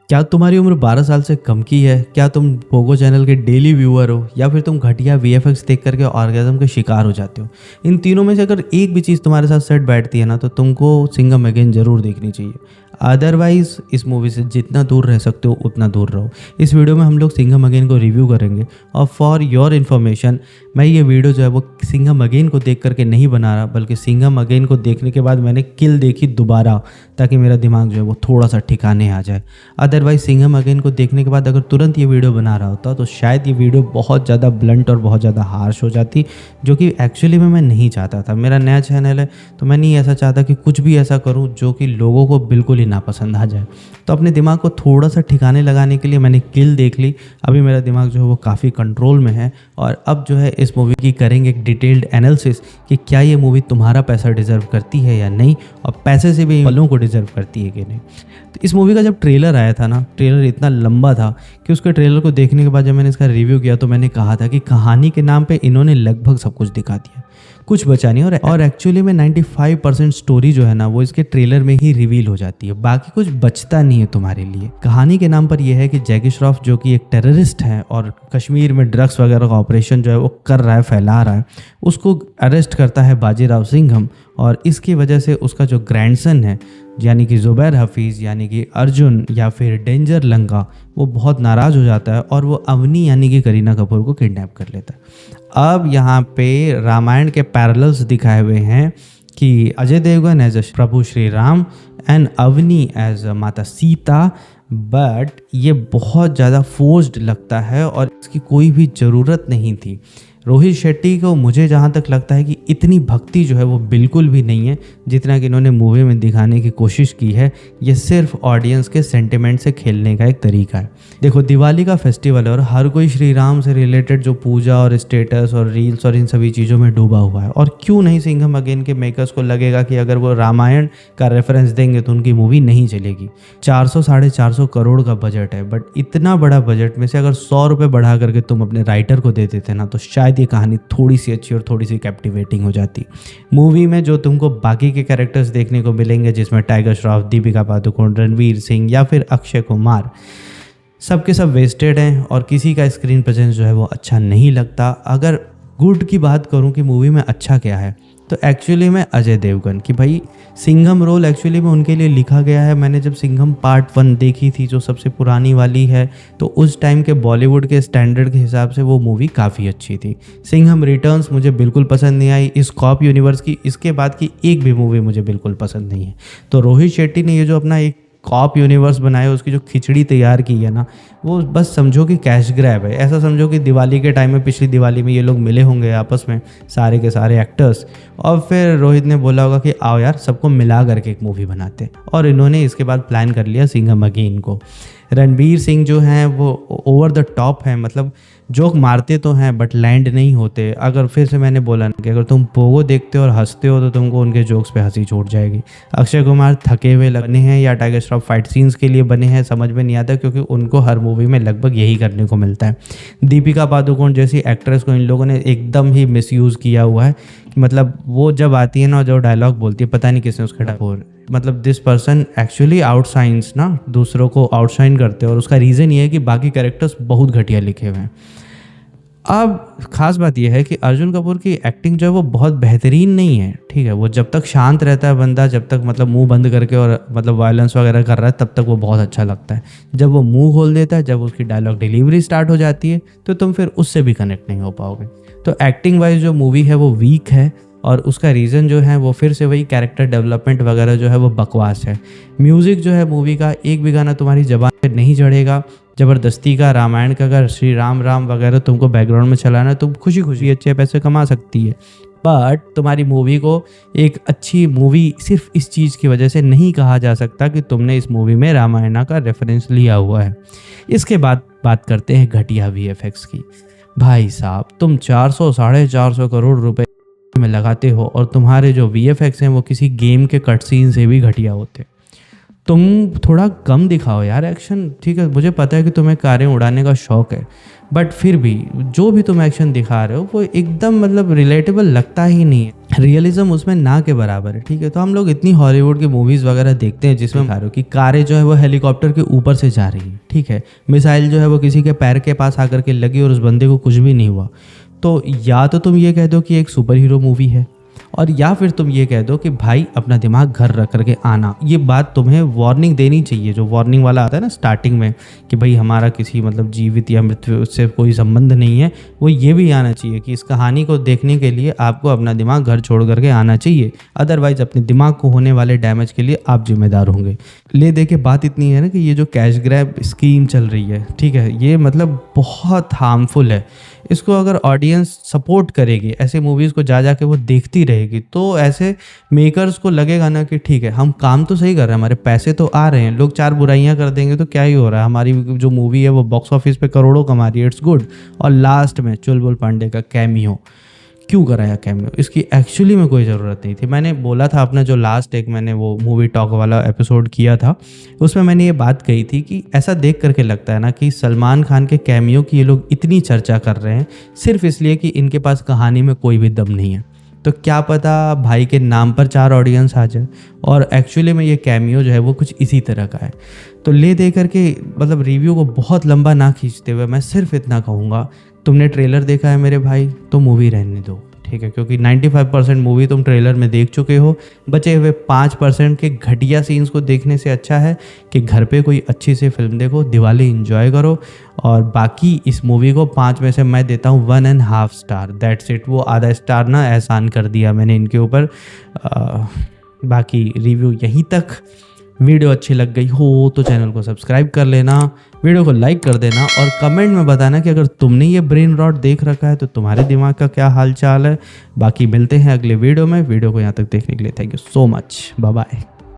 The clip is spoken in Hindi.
क्या तुम्हारी उम्र 12 साल से कम की है? क्या तुम पोगो चैनल के डेली व्यूअर हो, या फिर तुम घटिया वीएफएक्स देख करके ऑर्गेज़म के शिकार हो जाते हो? इन तीनों में से अगर एक भी चीज़ तुम्हारे साथ सेट बैठती है ना, तो तुमको सिंघम अगेन ज़रूर देखनी चाहिए। अदरवाइज़ इस मूवी से जितना दूर रह सकते हो उतना दूर रहो। इस वीडियो में हम लोग सिंघम अगेन को रिव्यू करेंगे, और फॉर योर इन्फॉर्मेशन मैं ये वीडियो जो है वो सिंघम अगेन को देख करके नहीं बना रहा, बल्कि सिंघम अगेन को देखने के बाद मैंने किल देखी दोबारा, ताकि मेरा दिमाग जो है वो थोड़ा सा ठिकाने आ जाए। अदरवाइज सिंघम अगेन को देखने के बाद अगर तुरंत ये वीडियो बना रहा होता तो शायद ये वीडियो बहुत ज़्यादा ब्लंट और बहुत ज़्यादा हार्श हो जाती, जो कि एक्चुअली में मैं नहीं चाहता था। मेरा नया चैनल है तो मैं नहीं ऐसा चाहता कि कुछ भी ऐसा करूं जो कि लोगों को बिल्कुल ही नापसंद आ जाए। तो अपने दिमाग को थोड़ा सा ठिकाने लगाने के लिए मैंने किल देख ली। अभी मेरा दिमाग जो है वो काफ़ी कंट्रोल में है, और अब जो है इस मूवी की करेंगे एक डिटेल्ड एनालिसिस कि क्या ये मूवी तुम्हारा पैसा डिज़र्व करती है या नहीं, और पैसे से भी पलों को डिज़र्व करती है कि नहीं। तो इस मूवी का जब ट्रेलर आया था ना, ट्रेलर इतना लंबा था कि उसके ट्रेलर को देखने के बाद जब मैंने इसका रिव्यू किया तो मैंने कहा था कि कहानी के नाम पे इन्होंने लगभग सब कुछ दिखा दिया, कुछ बचा नहीं। और एक्चुअली में 95% स्टोरी जो है ना वो इसके ट्रेलर में ही रिवील हो जाती है, बाकी कुछ बचता नहीं है तुम्हारे लिए। कहानी के नाम पर यह है कि जैकी श्रॉफ जो कि एक टेररिस्ट है और कश्मीर में ड्रग्स वगैरह का ऑपरेशन जो है वो कर रहा है, फैला रहा है, उसको अरेस्ट करता है बाजीराव सिंघम। और इसकी वजह से उसका जो ग्रैंडसन है यानी कि ज़ुबैर हफीज़ यानी कि अर्जुन या फिर डेंजर लंका, वो बहुत नाराज़ हो जाता है और वो अवनी यानी कि करीना कपूर को किडनैप कर लेता है। अब यहाँ पे रामायण के पैरेलल्स दिखाए हुए हैं कि अजय देवगन एज प्रभु श्री राम एंड अवनी एज माता सीता, बट ये बहुत ज़्यादा फोर्स्ड लगता है और इसकी कोई भी ज़रूरत नहीं थी। रोहित शेट्टी को मुझे जहाँ तक लगता है कि इतनी भक्ति जो है वो बिल्कुल भी नहीं है जितना कि इन्होंने मूवी में दिखाने की कोशिश की है। ये सिर्फ ऑडियंस के सेंटिमेंट से खेलने का एक तरीका है। देखो, दिवाली का फेस्टिवल है और हर कोई श्री राम से रिलेटेड जो पूजा और स्टेटस और रील्स और इन सभी चीज़ों में डूबा हुआ है। और क्यों नहीं सिंघम अगेन के मेकर्स को लगेगा कि अगर वो रामायण का रेफरेंस देंगे तो उनकी मूवी नहीं चलेगी। 400-450 करोड़ का बजट है, बट इतना बड़ा बजट में से अगर 100 रुपये बढ़ा करके तुम अपने राइटर को दे देते ना, तो शायद ये कहानी थोड़ी सी अच्छी और थोड़ी सी कैप्टिवेटिंग हो जाती। मूवी में जो तुमको बाकी के कैरेक्टर्स देखने को मिलेंगे, जिसमें टाइगर श्रॉफ, दीपिका पादुकोण, रणवीर सिंह या फिर अक्षय कुमार, सबके सब वेस्टेड हैं और किसी का स्क्रीन प्रेजेंस जो है वो अच्छा नहीं लगता। अगर गुड की बात करूं कि मूवी में अच्छा क्या है, तो एक्चुअली में अजय देवगन की भाई सिंघम रोल एक्चुअली में उनके लिए लिखा गया है। मैंने जब सिंघम पार्ट 1 देखी थी, जो सबसे पुरानी वाली है, तो उस टाइम के बॉलीवुड के स्टैंडर्ड के हिसाब से वो मूवी काफ़ी अच्छी थी। सिंघम रिटर्न्स मुझे बिल्कुल पसंद नहीं आई। इस कॉप यूनिवर्स की इसके बाद की एक भी मूवी मुझे बिल्कुल पसंद नहीं है। तो रोहित शेट्टी ने ये जो अपना एक कॉप यूनिवर्स बनाया, उसकी जो खिचड़ी तैयार की है ना, वो बस समझो कि कैश ग्रैब है। ऐसा समझो कि दिवाली के टाइम में, पिछली दिवाली में ये लोग मिले होंगे आपस में सारे के सारे एक्टर्स, और फिर रोहित ने बोला होगा कि आओ यार सबको मिला करके एक मूवी बनाते हैं, और इन्होंने इसके बाद प्लान कर लिया सिंघम अगेन को। रणवीर सिंह जो हैं वो ओवर द टॉप हैं, मतलब जोक मारते तो हैं बट लैंड नहीं होते। अगर फिर से मैंने बोला ना कि अगर तुम पोगो देखते हो और हंसते हो तो तुमको उनके जोक्स पे हंसी छूट जाएगी। अक्षय कुमार थके हुए लगने हैं या टाइगर श्रॉफ फाइट सीन्स के लिए बने हैं, समझ में नहीं आता, क्योंकि उनको हर मूवी में लगभग यही करने को मिलता है। दीपिका पादुकोण जैसी एक्ट्रेस को इन लोगों ने एकदम ही मिसयूज़ किया हुआ है। मतलब वो जब आती है ना, जो डायलॉग बोलती है, पता नहीं किसने उसका डायलॉग, मतलब दिस पर्सन एक्चुअली आउटशाइंस ना, दूसरों को आउटशाइन करते हैं, और उसका रीज़न ये है कि बाकी कैरेक्टर्स बहुत घटिया लिखे हुए हैं। अब खास बात यह है कि अर्जुन कपूर की एक्टिंग जो है वो बहुत बेहतरीन नहीं है। ठीक है, वो जब तक शांत रहता है बंदा, जब तक मतलब मुंह बंद करके और मतलब वायलेंस वगैरह कर रहा है, तब तक वो बहुत अच्छा लगता है। जब वो मुंह खोल देता है, जब उसकी डायलॉग डिलीवरी स्टार्ट हो जाती है, तो तुम फिर उससे भी कनेक्ट नहीं हो पाओगे। तो एक्टिंग वाइज जो मूवी है वो वीक है, और उसका रीज़न जो है वो फिर से वही कैरेक्टर डेवलपमेंट वगैरह जो है वो बकवास है। म्यूज़िक जो है मूवी का एक भी गाना तुम्हारी ज़बान पे नहीं चढ़ेगा। ज़बरदस्ती का रामायण का अगर श्री राम राम वगैरह तुमको बैकग्राउंड में चलाना है, तुम खुशी खुशी अच्छे पैसे कमा सकती है, बट तुम्हारी मूवी को एक अच्छी मूवी सिर्फ इस चीज़ की वजह से नहीं कहा जा सकता कि तुमने इस मूवी में रामायण का रेफरेंस लिया हुआ है। इसके बाद बात करते हैं घटिया वीएफएक्स की। भाई साहब, तुम 400-450 करोड़ रुपए में लगाते हो और तुम्हारे जो वीएफएक्स हैं वो किसी गेम के कट सीन से भी घटिया होते। तुम थोड़ा कम दिखाओ यार एक्शन। ठीक है, मुझे पता है कि तुम्हें कारें उड़ाने का शौक़ है, बट फिर भी जो भी तुम एक्शन दिखा रहे हो वो एकदम मतलब रिलेटेबल लगता ही नहीं है। रियलिज्म उसमें ना के बराबर है, ठीक है। तो हम लोग इतनी हॉलीवुड की मूवीज़ वगैरह देखते हैं जिसमें दिखा रहे हो कि कारें जो है वो हेलीकॉप्टर के ऊपर से जा रही है, ठीक है। मिसाइल जो है वो किसी के पैर के पास आकर के लगी और उस बंदे को कुछ भी नहीं हुआ। तो या तो तुम ये कह दो कि एक सुपर हीरो मूवी है, और या फिर तुम ये कह दो कि भाई अपना दिमाग घर रख करके आना। ये बात तुम्हें वार्निंग देनी चाहिए, जो वार्निंग वाला आता है ना स्टार्टिंग में कि भाई हमारा किसी मतलब जीवित या मृत्यु से कोई संबंध नहीं है, वो ये भी आना चाहिए कि इस कहानी को देखने के लिए आपको अपना दिमाग घर छोड़ करके आना चाहिए, अदरवाइज अपने दिमाग को होने वाले डैमेज के लिए आप जिम्मेदार होंगे। ले दे के बात इतनी है ना कि ये जो कैश ग्रैब स्कीम चल रही है, ठीक है, ये मतलब बहुत हार्मफुल है। इसको अगर ऑडियंस सपोर्ट करेगी, ऐसे मूवीज़ को जा के वो देखती रहेगी, तो ऐसे मेकर्स को लगेगा ना कि ठीक है हम काम तो सही कर रहे हैं, हमारे पैसे तो आ रहे हैं, लोग चार बुराइयां कर देंगे तो क्या ही हो रहा है, हमारी जो मूवी है वो बॉक्स ऑफिस पे करोड़ों कमा रही है, इट्स गुड। और लास्ट में चुलबुल पांडे का कैमियो क्यों कराया कैमियो, इसकी एक्चुअली में कोई ज़रूरत नहीं थी। मैंने बोला था अपना जो लास्ट एक मैंने वो मूवी टॉक वाला एपिसोड किया था, उसमें मैंने ये बात कही थी कि ऐसा देख करके लगता है ना कि सलमान खान के कैमियो की ये लोग इतनी चर्चा कर रहे हैं सिर्फ इसलिए कि इनके पास कहानी में कोई भी दम नहीं है। तो क्या पता भाई के नाम पर 4 ऑडियंस आ जाए, और एक्चुअली में ये कैमियो जो है वो कुछ इसी तरह का है। तो ले दे करके मतलब रिव्यू को बहुत लंबा ना खींचते हुए मैं सिर्फ इतना कहूँगा, तुमने ट्रेलर देखा है मेरे भाई तो मूवी रहने दो, ठीक है, क्योंकि 95% मूवी तुम ट्रेलर में देख चुके हो। बचे हुए 5% के घटिया सीन्स को देखने से अच्छा है कि घर पे कोई अच्छी सी फिल्म देखो, दिवाली एंजॉय करो। और बाकी इस मूवी को 5 में से मैं देता हूँ 1.5 स्टार, दैट्स इट। वो आधा स्टार ना एहसान कर दिया मैंने इनके ऊपर। बाकी रिव्यू यहीं तक। वीडियो अच्छी लग गई हो तो चैनल को सब्सक्राइब कर लेना, वीडियो को लाइक कर देना, और कमेंट में बताना कि अगर तुमने ये ब्रेन रॉट देख रखा है तो तुम्हारे दिमाग का क्या हाल चाल है। बाकी मिलते हैं अगले वीडियो में। वीडियो को यहाँ तक देखने के लिए thank you so much, bye bye.